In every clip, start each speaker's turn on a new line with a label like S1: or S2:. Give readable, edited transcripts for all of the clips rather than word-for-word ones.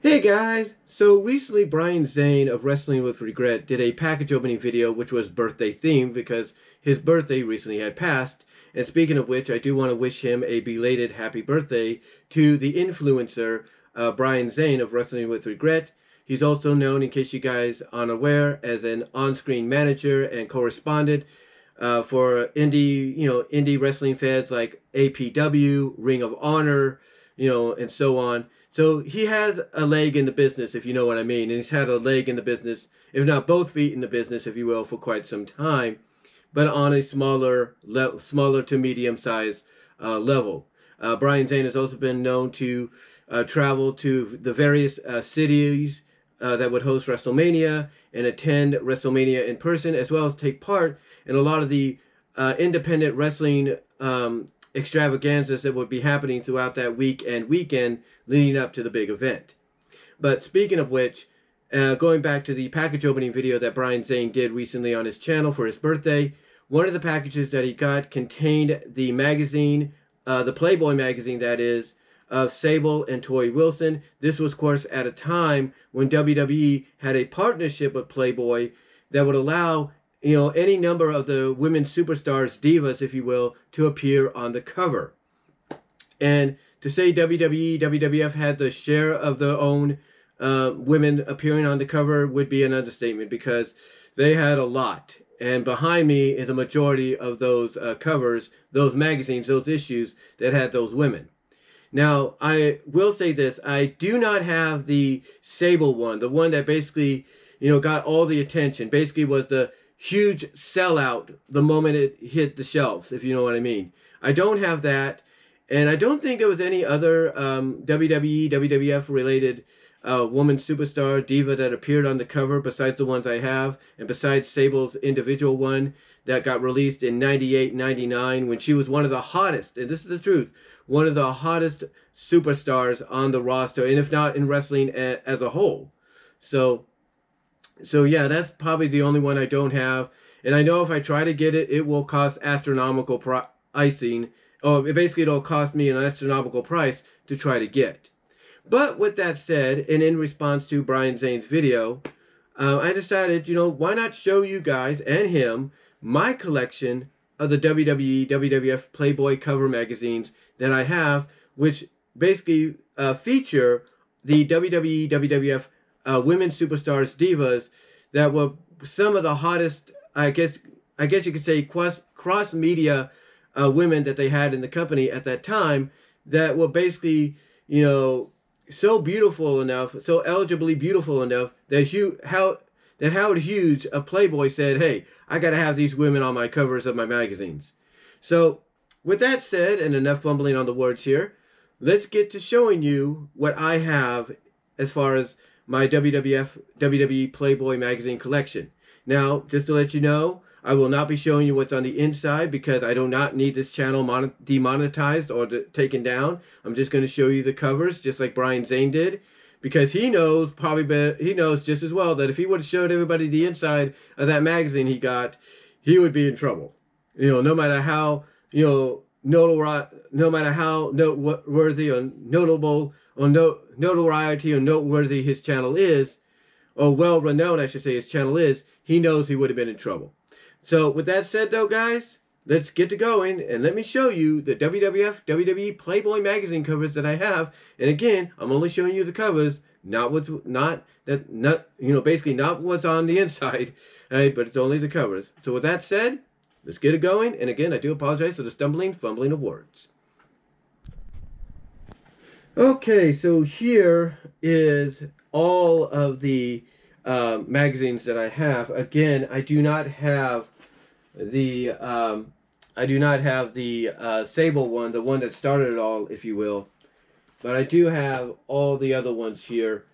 S1: Hey guys! So recently Brian Zane of Wrestling with Regret did a package opening video which was birthday themed because his birthday recently had passed. And speaking of which, I do want to wish him a belated happy birthday to the influencer Brian Zane of Wrestling with Regret. He's also known, in case you guys aren't aware, as an on-screen manager and correspondent for indie wrestling feds like APW, Ring of Honor, and so on. So he has a leg in the business, if you know what I mean, and he's had a leg in the business, if not both feet in the business, if you will, for quite some time, but on a smaller to medium-sized level. Brian Zane has also been known to travel to the various cities that would host WrestleMania and attend WrestleMania in person, as well as take part in a lot of the independent wrestling extravaganzas that would be happening throughout that week and weekend leading up to the big event. But speaking of which, going back to the package opening video that Brian Zane did recently on his channel for his birthday, one of the packages that he got contained the magazine, the Playboy magazine that is, of Sable and Torrie Wilson. This was, of course, at a time when WWE had a partnership with Playboy that would allow any number of the women's superstars, divas, if you will, to appear on the cover. And to say WWE, WWF had the share of their own women appearing on the cover would be an understatement because they had a lot. And behind me is a majority of those covers, those magazines, those issues that had those women. Now, I will say this. I do not have the Sable one, the one that basically, got all the attention. Basically was the huge sellout the moment it hit the shelves, if you know what I mean. I don't have that, and I don't think there was any other WWE, WWF related woman superstar diva that appeared on the cover besides the ones I have, and besides Sable's individual one that got released in 98, 99 when she was one of the hottest, and this is the truth, one of the hottest superstars on the roster, and if not in wrestling as a whole. So yeah, that's probably the only one I don't have. And I know if I try to get it, it will cost astronomical pricing. Oh, basically it'll cost me an astronomical price to try to get. But with that said, and in response to Brian Zane's video, I decided, why not show you guys and him my collection of the WWE, WWF Playboy cover magazines that I have, which basically feature the WWE, WWF women superstars, divas, that were some of the hottest, I guess you could say, cross-media women that they had in the company at that time that were basically, so beautiful enough, so eligibly beautiful enough that Howard Hughes of Playboy said, hey, I got to have these women on my covers of my magazines. So with that said, and enough fumbling on the words here, let's get to showing you what I have as far as my WWE Playboy magazine collection. Now, just to let you know, I will not be showing you what's on the inside because I do not need this channel demonetized or taken down. I'm just going to show you the covers, just like Brian Zane did, because he knows just as well that if he would have showed everybody the inside of that magazine he got, he would be in trouble. No matter how no matter how noteworthy or notable or notoriety or noteworthy his channel is, or well-renowned, I should say, his channel is, he knows he would have been in trouble. So with that said, though, guys, let's get to going, and let me show you the WWF, WWE Playboy magazine covers that I have. And again, I'm only showing you the covers, basically not what's on the inside, right, but it's only the covers. So with that said, let's get it going. And again, I do apologize for the fumbling of words. Okay, so here is all of the magazines that I have. Again, I do not have the Sable one, the one that started it all, if you will. But I do have all the other ones here,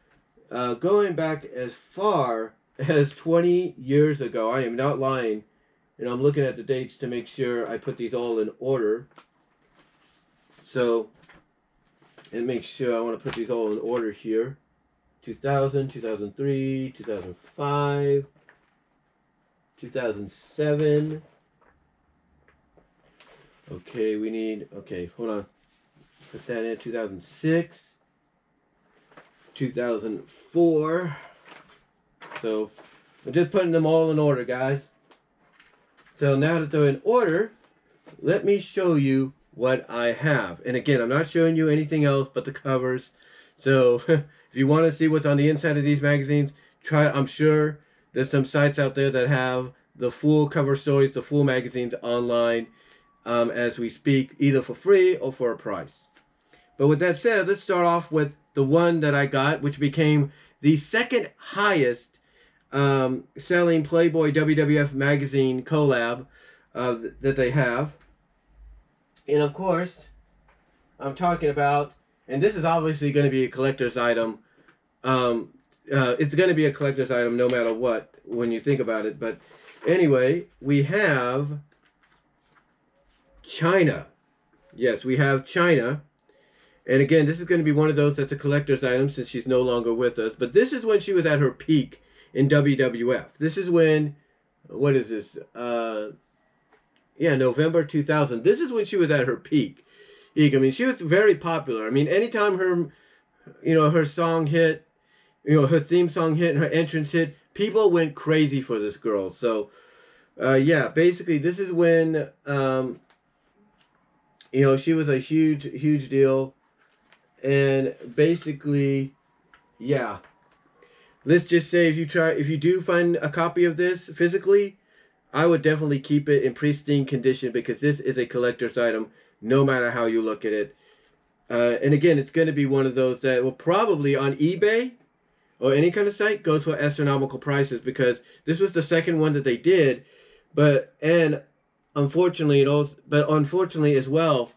S1: going back as far as 20 years ago. I am not lying. And I'm looking at the dates to make sure I put these all in order. So, and make sure I want to put these all in order here. 2000, 2003, 2005, 2007. Okay, hold on. Put that in 2006. 2004. So I'm just putting them all in order, guys. So now that they're in order, let me show you what I have. And again, I'm not showing you anything else but the covers. So if you want to see what's on the inside of these magazines, I'm sure there's some sites out there that have the full cover stories, the full magazines online as we speak, either for free or for a price. But with that said, let's start off with the one that I got, which became the second highest selling Playboy WWF magazine collab that they have. And of course, I'm talking about, and this is obviously going to be a collector's item. It's going to be a collector's item no matter what, when you think about it. But anyway, we have Chyna. Yes, we have Chyna. And again, this is going to be one of those that's a collector's item since she's no longer with us. But this is when she was at her peak in WWF. This is when, what is this? Yeah, November 2000. This is when she was at her peak. I mean, she was very popular. I mean, anytime her song hit, her theme song hit and her entrance hit, people went crazy for this girl. So, yeah, basically, this is when, she was a huge, huge deal. And basically, yeah, let's just say if you do find a copy of this physically, I would definitely keep it in pristine condition because this is a collector's item, no matter how you look at it. And again, it's going to be one of those that will probably on eBay or any kind of site goes for astronomical prices because this was the second one that they did, unfortunately as well,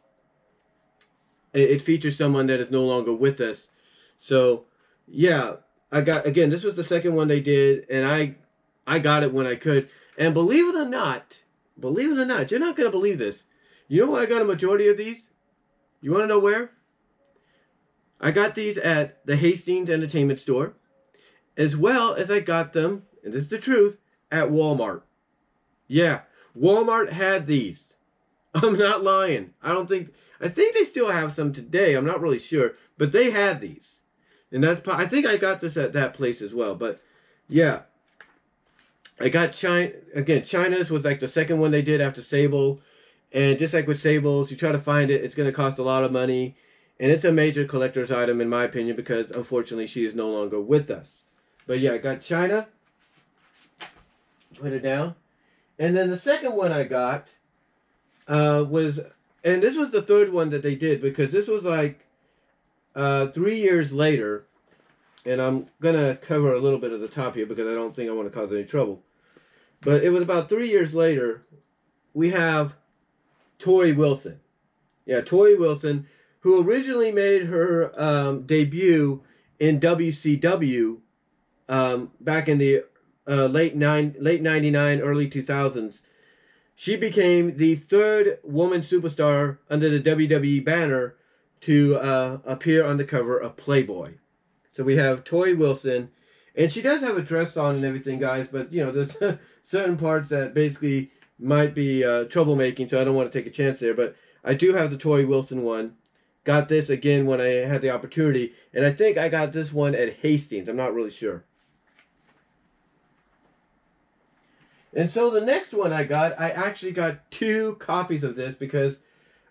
S1: it features someone that is no longer with us. So, yeah, this was the second one they did, and I got it when I could. And believe it or not, you're not going to believe this. You know where I got a majority of these? You want to know where? I got these at the Hastings Entertainment Store, as well as I got them, and this is the truth, at Walmart. Yeah, Walmart had these. I'm not lying. I think they still have some today. I'm not really sure, but they had these. And I think I got this at that place as well. But yeah, I got Chyna. Again, Chyna's was like the second one they did after Sable. And just like with Sables, you try to find it, it's going to cost a lot of money. And it's a major collector's item in my opinion because unfortunately she is no longer with us. But yeah, I got Chyna. Put it down. And then the second one I got was, and this was the third one that they did because this was like 3 years later. And I'm going to cover a little bit of the top here because I don't think I want to cause any trouble. But it was about 3 years later, we have Torrie Wilson. Yeah, Torrie Wilson, who originally made her debut in WCW back in the late 99, early 2000s. She became the third woman superstar under the WWE banner to appear on the cover of Playboy. So we have Torrie Wilson, and she does have a dress on and everything, guys, but, there's certain parts that basically might be troublemaking, so I don't want to take a chance there, but I do have the Torrie Wilson one. Got this again when I had the opportunity, and I think I got this one at Hastings. I'm not really sure. And so the next one I actually got 2 copies of this because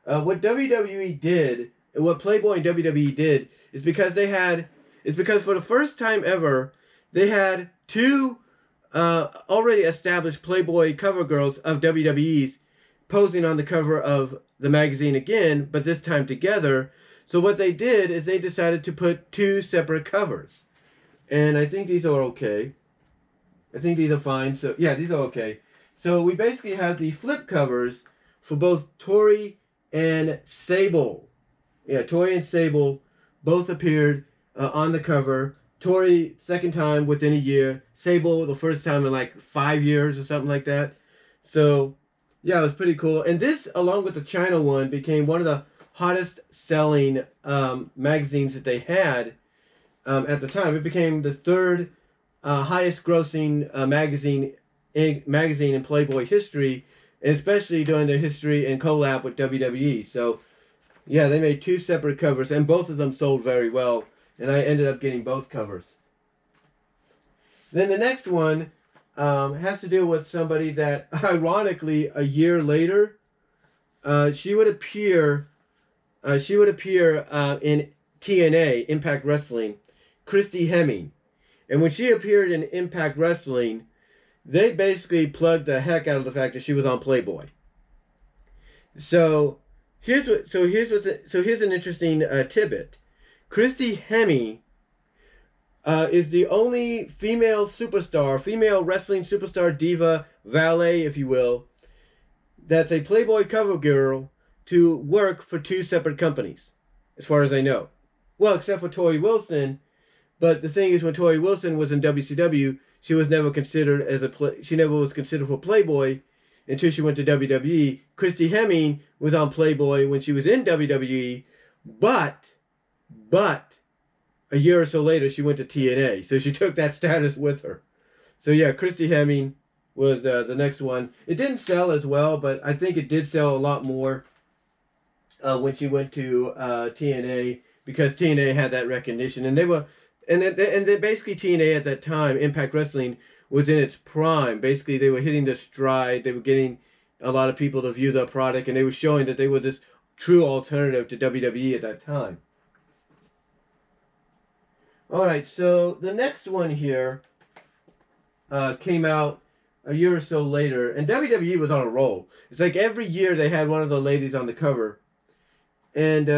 S1: what WWE did, what Playboy and WWE did, is because for the first time ever, they had 2 already established Playboy cover girls of WWE's posing on the cover of the magazine again, but this time together. So what they did is they decided to put 2 separate covers. And I think these are okay. I think these are fine. So yeah, these are okay. So we basically have the flip covers for both Torrie and Sable. Yeah, Torrie and Sable both appeared on the cover. Torrie, second time within a year. Sable, the first time in like 5 years or something like that. So, yeah, it was pretty cool. And this, along with the Chyna one, became one of the hottest selling magazines that they had at the time. It became the third highest grossing magazine in Playboy history, especially during their history and collab with WWE. So, yeah, they made 2 separate covers, and both of them sold very well. and I ended up getting both covers. Then the next one has to do with somebody that, ironically, a year later, she would appear. She would appear in TNA, Impact Wrestling, Christy Hemme. And when she appeared in Impact Wrestling, they basically plugged the heck out of the fact that she was on Playboy. So here's an interesting tidbit. Christy Hemme is the only female wrestling superstar, diva, valet, if you will, that's a Playboy cover girl to work for two separate companies, as far as I know. Well, except for Torrie Wilson. But the thing is, when Torrie Wilson was in WCW, she was never considered she never was considered for Playboy until she went to WWE. Christy Hemme was on Playboy when she was in WWE, but a year or so later she went to TNA, so she took that status with her. So yeah, Christy Hemme was the next one. It didn't sell as well, but I think it did sell a lot more when she went to TNA, because TNA had that recognition, and then basically TNA at that time, Impact Wrestling, was in its prime. Basically, they were hitting the stride. They were getting a lot of people to view their product, and they were showing that they were this true alternative to WWE at that time. All right, so the next one here came out a year or so later, and WWE was on a roll. It's like every year they had one of the ladies on the cover. And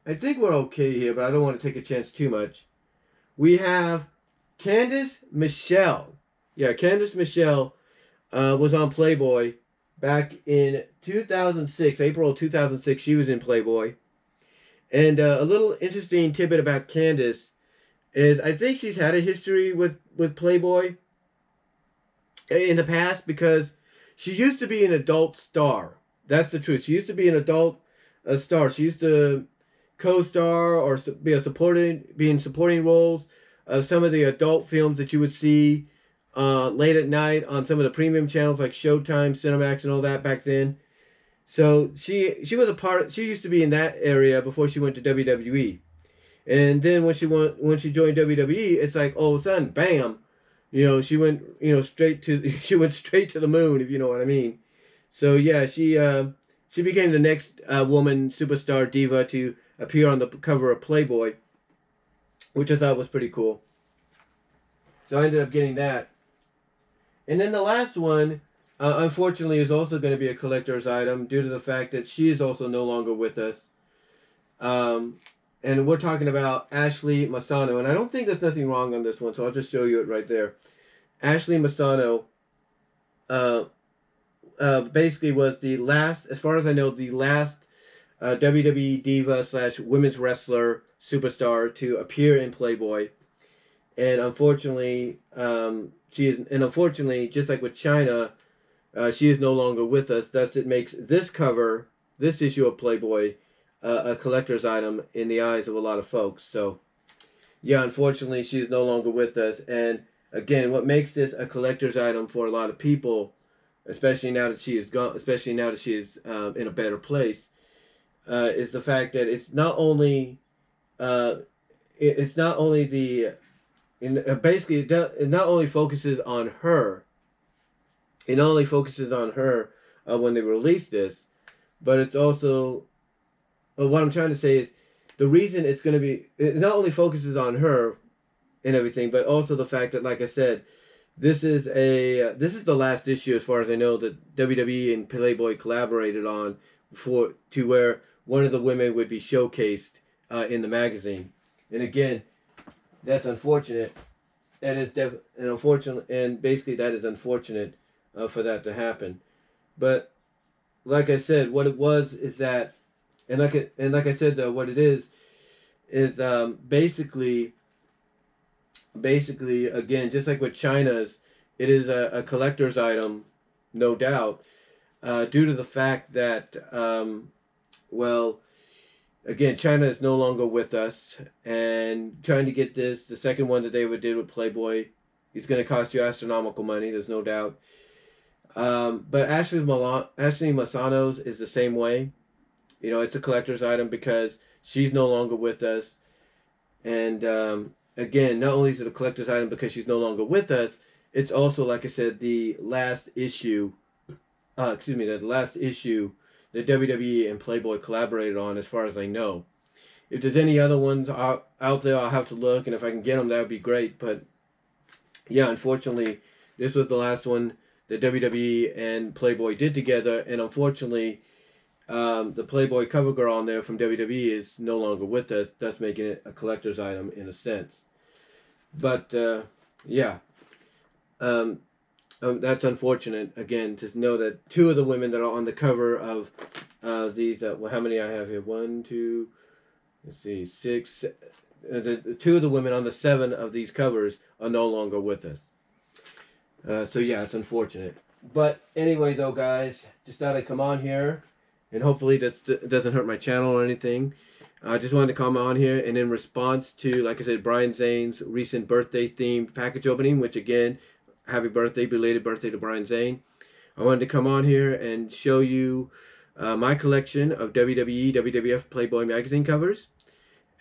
S1: I think we're okay here, but I don't want to take a chance too much. We have Candice Michelle. Yeah, Candice Michelle was on Playboy back in 2006, April of 2006. She was in Playboy. And a little interesting tidbit about Candice is I think she's had a history with Playboy in the past, because she used to be an adult star. That's the truth. She used to be an adult star. She used to co-star or be in supporting roles of some of the adult films that you would see late at night on some of the premium channels like Showtime, Cinemax, and all that back then. So she used to be in that area before she went to WWE. And then when she joined WWE, it's like all of a sudden, bam, she went straight to the moon, if you know what I mean. So yeah, she became the next woman superstar diva to appear on the cover of Playboy, which I thought was pretty cool. So I ended up getting that. And then the last one, unfortunately, is also going to be a collector's item due to the fact that she is also no longer with us. And we're talking about Ashley Massaro. And I don't think there's nothing wrong on this one, so I'll just show you it right there. Ashley Massaro basically was the last, as far as I know, the last WWE diva / women's wrestler superstar to appear in Playboy. And unfortunately, just like with Chyna, she is no longer with us. Thus, it makes this issue of Playboy, a collector's item in the eyes of a lot of folks. So, yeah, unfortunately, she's no longer with us. And again, what makes this a collector's item for a lot of people, especially now that she is gone, especially now that she is in a better place, is the fact that it not only focuses on her. It not only focuses on her when they release this, but it's also, what I'm trying to say is, the reason it not only focuses on her and everything, but also the fact that, like I said, this is the last issue, as far as I know, that WWE and Playboy collaborated on to where one of the women would be showcased in the magazine. And again, that's unfortunate. That is basically that is unfortunate for that to happen. But like I said, what it was is that, and like I said, what it is basically again, just like with Chyna's, it is a collector's item, no doubt, due to the fact that again, Chyna is no longer with us, and trying to get the second one that they did with Playboy, it's going to cost you astronomical money, there's no doubt. But Ashley Massano's is the same way. It's a collector's item because she's no longer with us. And again, not only is it a collector's item because she's no longer with us, it's also, like I said, the last issue. The last issue that WWE and Playboy collaborated on, as far as I know. If there's any other ones out there, I'll have to look, and if I can get them, that would be great. But yeah, unfortunately, this was the last one that WWE and Playboy did together, and unfortunately, the Playboy cover girl on there from WWE is no longer with us, thus making it a collector's item in a sense. But yeah, that's unfortunate. Again, to know that two of the women that are on the cover of these, well, how many I have here? 1, 2, let's see, 6. The two of the women on the 7 of these covers are no longer with us. So yeah, it's unfortunate. But anyway, though, guys, just thought I'd come on here, and hopefully that doesn't hurt my channel or anything. I just wanted to come on here, and in response to, like I said, Brian Zane's recent birthday-themed package opening, which again, happy birthday, belated birthday to Brian Zane. I wanted to come on here and show you my collection of WWE, WWF Playboy magazine covers.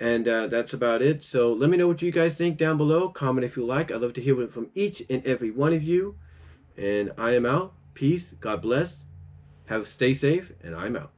S1: And that's about it. So let me know what you guys think down below. Comment if you like. I'd love to hear it from each and every one of you. And I am out. Peace. God bless. Stay safe. And I'm out.